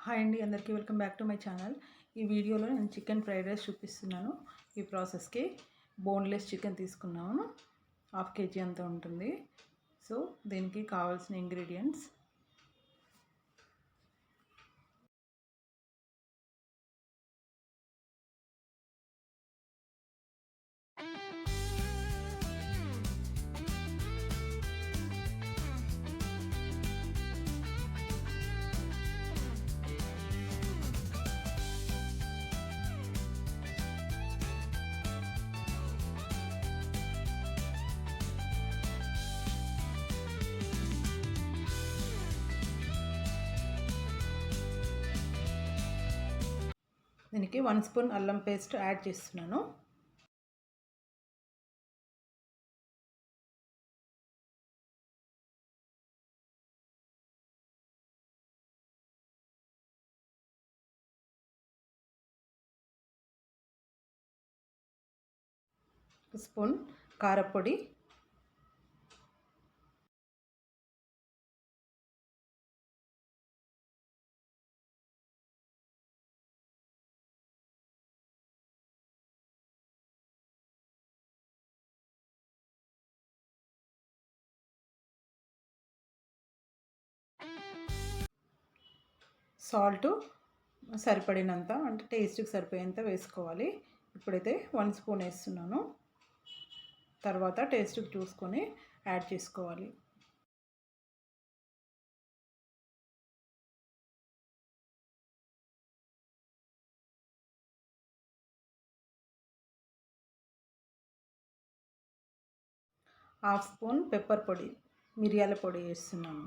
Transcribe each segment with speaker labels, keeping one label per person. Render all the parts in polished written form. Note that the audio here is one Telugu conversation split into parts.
Speaker 1: హాయ్ అండి, అందరికీ welcome back to my channel. ఈ వీడియోలో నేను చికెన్ ఫ్రైడ్ రైస్ చూపిస్తున్నాను. ఈ ప్రాసెస్కి బోన్లెస్ చికెన్ తీసుకున్నాను. 1/2 kg అంత ఉంటుంది. సో దీనికి కావాల్సిన ఇంగ్రీడియంట్స్: దీనికి 1 స్పూన్ అల్లం పేస్ట్ యాడ్ చేస్తున్నాను. స్పూన్ కారపొడి, సాల్ట్ సరిపడినంత, అంటే టేస్ట్కి సరిపోయేంత వేసుకోవాలి. ఇప్పుడైతే 1 స్పూన్ వేస్తున్నాను. తర్వాత టేస్ట్కి చూసుకొని యాడ్ చేసుకోవాలి. హాఫ్ స్పూన్ పెప్పర్ పొడి, మిరియాల పొడి వేస్తున్నాను.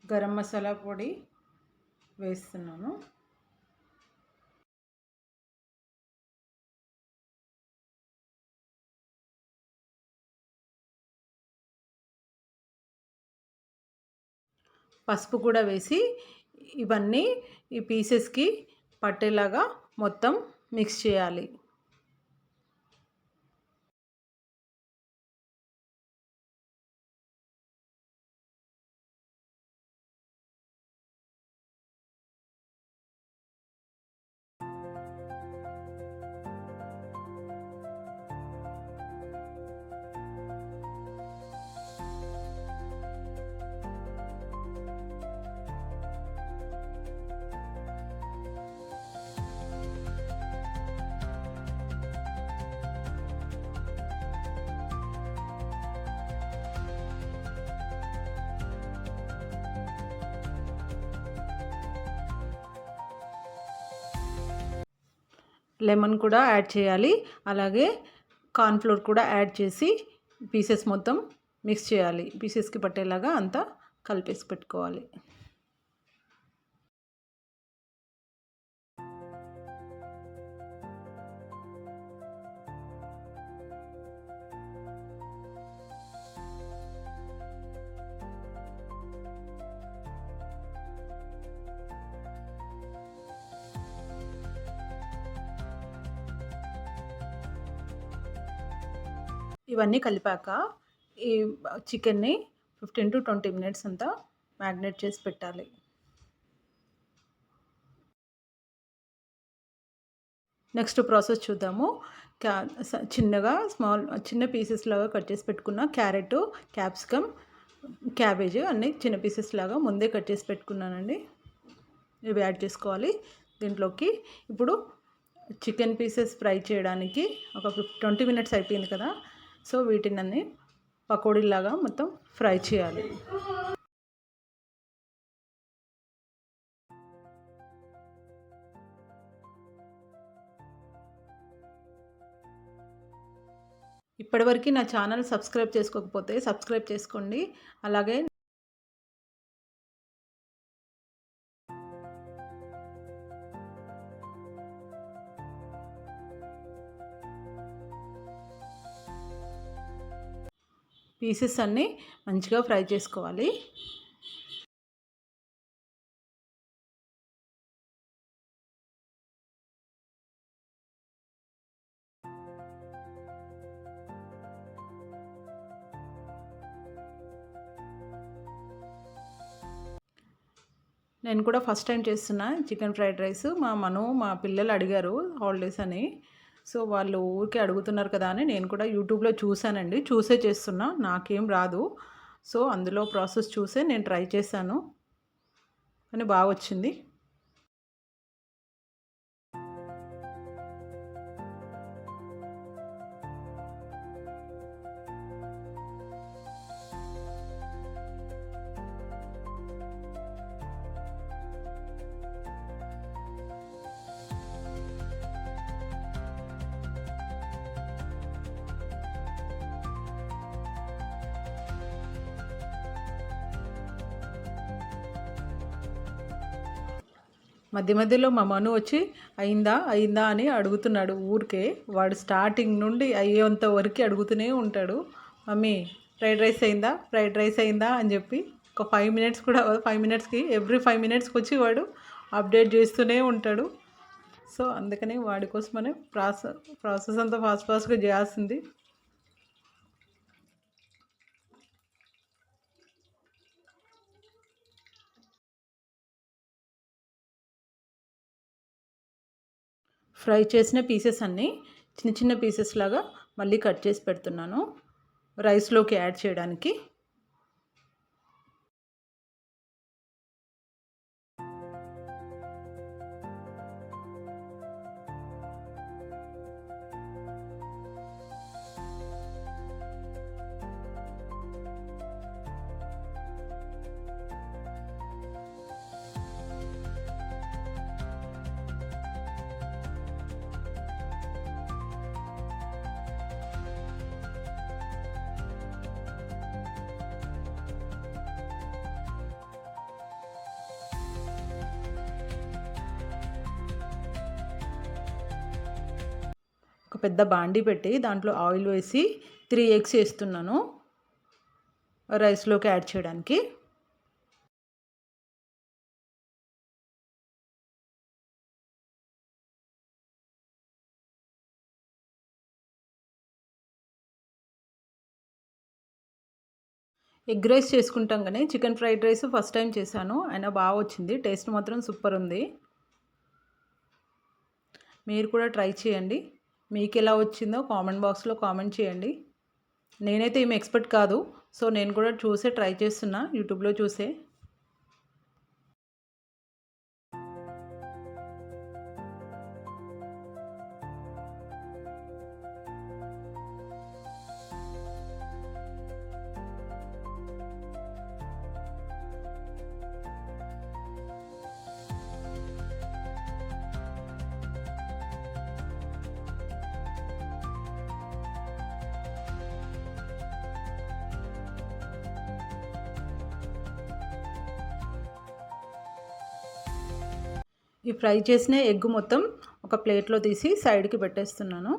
Speaker 1: గరం మసాలా పొడి వేస్తున్నాను. పసుపు కూడా వేసి ఇవన్నీ ఈ పీసెస్కి పట్టేలాగా మొత్తం మిక్స్ చేయాలి. లెమన్ కూడా యాడ్ చేయాలి. అలాగే కార్న్ఫ్లోర్ కూడా యాడ్ చేసి పీసెస్ మొత్తం మిక్స్ చేయాలి. పీసెస్కి పట్టేలాగా అంతా కలిపేసి పెట్టుకోవాలి. ఇవన్నీ కలిపాక ఈ చికెన్ని 15 to 20 minutes అంతా మ్యారినేట్ చేసి పెట్టాలి. నెక్స్ట్ ప్రాసెస్ చూద్దాము. చిన్న పీసెస్ లాగా కట్ చేసి పెట్టుకున్న క్యారెట్, క్యాప్సికమ్, క్యాబేజ్ అన్నీ చిన్న పీసెస్ లాగా ముందే కట్ చేసి పెట్టుకున్నానండి. ఇవి యాడ్ చేసుకోవాలి దీంట్లోకి. ఇప్పుడు చికెన్ పీసెస్ ఫ్రై చేయడానికి ఒక 20 minutes అయిపోయింది కదా. సో వీటిని పకోడీలాగా మొత్తం ఫ్రై చేయాలి. ఇప్పటివరకు నా ఛానల్ సబ్స్క్రైబ్ చేసుకోకపోతే సబ్స్క్రైబ్ చేసుకోండి. అలాగే పీసెస్ అన్నీ మంచిగా ఫ్రై చేసుకోవాలి. నేను కూడా ఫస్ట్ టైం చేస్తున్నా చికెన్ ఫ్రైడ్ రైస్. మా పిల్లలు అడిగారు హాలిడేస్ అని. సో వాళ్ళు ఊరికే అడుగుతున్నారు కదా అని నేను కూడా యూట్యూబ్లో చూశానండి. చూసే చేస్తున్నా, నాకేం రాదు. సో అందులో ప్రాసెస్ చూసే నేను ట్రై చేశాను, కానీ బాగా వచ్చింది. మధ్య మధ్యలో మా మను వచ్చి అయిందా అయిందా అని అడుగుతున్నాడు ఊరికే. వాడు స్టార్టింగ్ నుండి అయ్యేంత వరకు అడుగుతూనే ఉంటాడు, మమ్మీ ఫ్రైడ్ రైస్ అయిందా, ఫ్రైడ్ రైస్ అయిందా అని చెప్పి. ఒక 5 మినిట్స్ కూడా 5 మినిట్స్కి ఎవ్రీ 5 మినిట్స్కి వచ్చి వాడు అప్డేట్ చేస్తూనే ఉంటాడు. సో అందుకని వాడి కోసమనే ప్రాసెస్ అంతా ఫాస్ట్గా చేయాల్సింది. ఫ్రై చేసిన పీసెస్ అన్నీ చిన్న చిన్న పీసెస్ లాగా మళ్ళీ కట్ చేసి పెడుతున్నాను రైస్లోకి యాడ్ చేయడానికి. ఒక పెద్ద బాండీ పెట్టి దాంట్లో ఆయిల్ వేసి 3 ఎగ్స్ వేస్తున్నాను రైస్లోకి యాడ్ చేయడానికి. ఎగ్ రైస్ చేసుకుంటాం కానీ chicken fried rice first time చేశాను, అయినా బాగా వచ్చింది. టేస్ట్ మాత్రం సూపర్ ఉంది. మీరు కూడా ట్రై చేయండి. మీకు ఎలా వచ్చిందో కామెంట్ బాక్స్లో కామెంట్ చేయండి. నేనైతే ఏమి ఎక్స్పర్ట్ కాదు, సో నేను కూడా చూసే ట్రై చేస్తున్నా, యూట్యూబ్లో చూసే. ఈ ఫ్రై చేసిన ఎగ్ మొత్తం ఒక ప్లేట్లో తీసి సైడ్కి పెట్టేస్తున్నాను.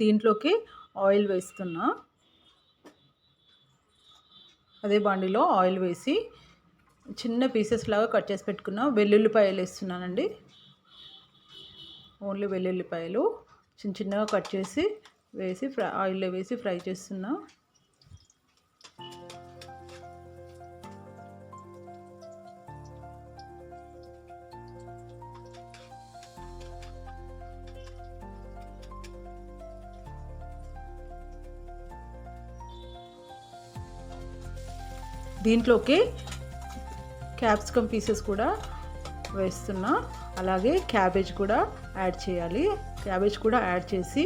Speaker 1: దీంట్లోకి ఆయిల్ వేస్తున్నా. అదే బాండీలో ఆయిల్ వేసి చిన్న పీసెస్ లాగా కట్ చేసి పెట్టుకున్న వెల్లుల్లిపాయలు వేస్తున్నానండి. ఓన్లీ వెల్లుల్లిపాయలు చిన్న చిన్నగా కట్ చేసి వేసి ఆయిల్లో వేసి ఫ్రై చేస్తున్నా. దీంట్లోకి క్యాప్సికమ్ పీసెస్ కూడా వేస్తున్నా, అలాగే క్యాబేజ్ కూడా యాడ్ చేయాలి. క్యాబేజ్ కూడా యాడ్ చేసి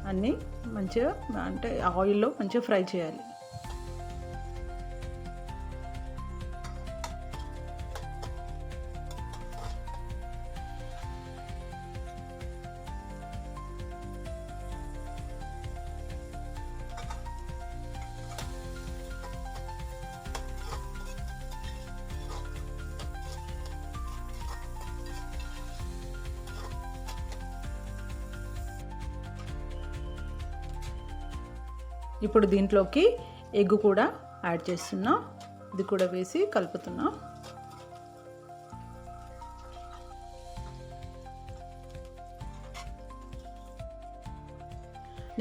Speaker 1: అన్నీ మంచిగా అంటే ఆయిల్లో మంచిగా ఫ్రై చేయాలి. ఇప్పుడు దీంట్లోకి ఎగ్ కూడా యాడ్ చేస్తున్నా. ఇది కూడా వేసి కలుపుతున్నా.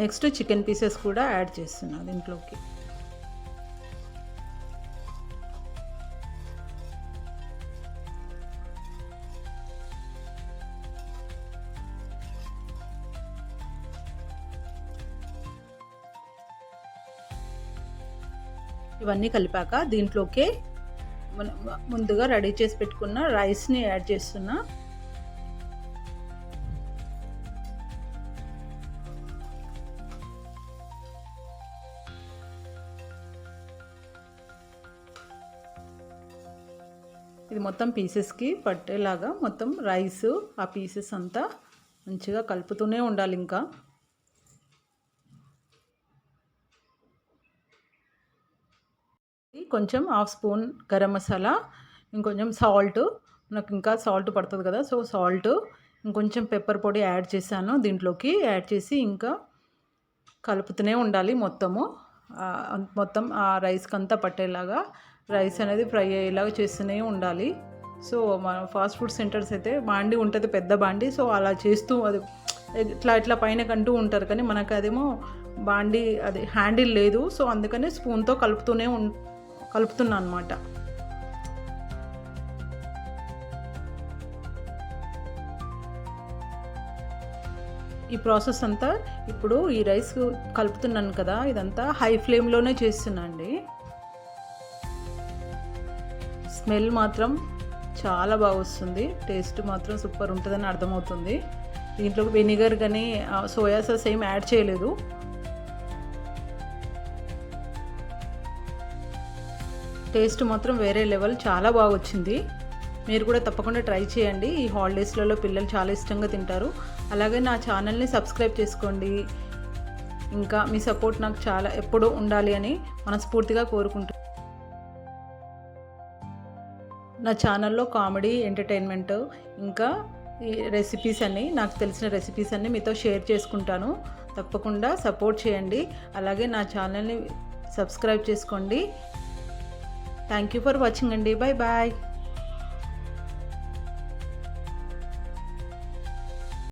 Speaker 1: నెక్స్ట్ చికెన్ పీసెస్ కూడా యాడ్ చేస్తున్నా దీంట్లోకి. ఇవన్నీ కలిపాక దీంట్లోకే ముందుగా రెడీ చేసి పెట్టుకున్న రైస్ని యాడ్ చేస్తున్నా. ఇది మొత్తం పీసెస్కి పట్టేలాగా మొత్తం రైస్ ఆ పీసెస్ అంతా మంచిగా కలుపుతూనే ఉండాలి. ఇంకా కొంచెం హాఫ్ స్పూన్ గరం మసాలా, ఇంకొంచెం సాల్ట్, నాకు ఇంకా సాల్ట్ పడుతుంది కదా, సో సాల్ట్, ఇంకొంచెం పెప్పర్ పొడి యాడ్ చేశాను. దీంట్లోకి యాడ్ చేసి ఇంకా కలుపుతూనే ఉండాలి. మొత్తం ఆ రైస్కి అంతా పట్టేలాగా రైస్ అనేది ఫ్రై అయ్యేలాగా చేస్తూనే ఉండాలి. సో మన ఫాస్ట్ ఫుడ్ సెంటర్స్ అయితే బాండి ఉంటుంది, పెద్ద బాండి, సో అలా చేస్తూ అది ఇట్లా పైన కంటూ ఉంటారు. కానీ మనకు అదేమో బాండి అది హ్యాండిల్ లేదు. సో అందుకని స్పూన్తో కలుపుతున్నా అనమాట. ఈ ప్రాసెస్ అంతా ఇప్పుడు ఈ రైస్ కలుపుతున్నాను కదా, ఇదంతా హై ఫ్లేమ్లోనే చేస్తున్నా అండి. స్మెల్ మాత్రం చాలా బాగా వస్తుంది, టేస్ట్ మాత్రం సూపర్ ఉంటుందని అర్థమవుతుంది. దీంట్లో వెనిగర్ కానీ సోయా సాస్ ఏం యాడ్ చేయలేదు. టేస్ట్ మాత్రం వేరే లెవెల్, చాలా బాగా వచ్చింది. మీరు కూడా తప్పకుండా ట్రై చేయండి. ఈ హాలిడేస్లలో పిల్లలు చాలా ఇష్టంగా తింటారు. అలాగే నా ఛానల్ని సబ్స్క్రైబ్ చేసుకోండి. ఇంకా మీ సపోర్ట్ నాకు చాలా ఎప్పుడూ ఉండాలి అని మనస్ఫూర్తిగా కోరుకుంటున్నాను. నా ఛానల్లో కామెడీ, ఎంటర్టైన్మెంట్, ఇంకా ఈ రెసిపీస్ అన్నీ, నాకు తెలిసిన రెసిపీస్ అన్నీ మీతో షేర్ చేసుకుంటాను. తప్పకుండా సపోర్ట్ చేయండి. అలాగే నా ఛానల్ని సబ్స్క్రైబ్ చేసుకోండి. థ్యాంక్ యూ ఫర్ వాచింగ్ అండి. Bye bye.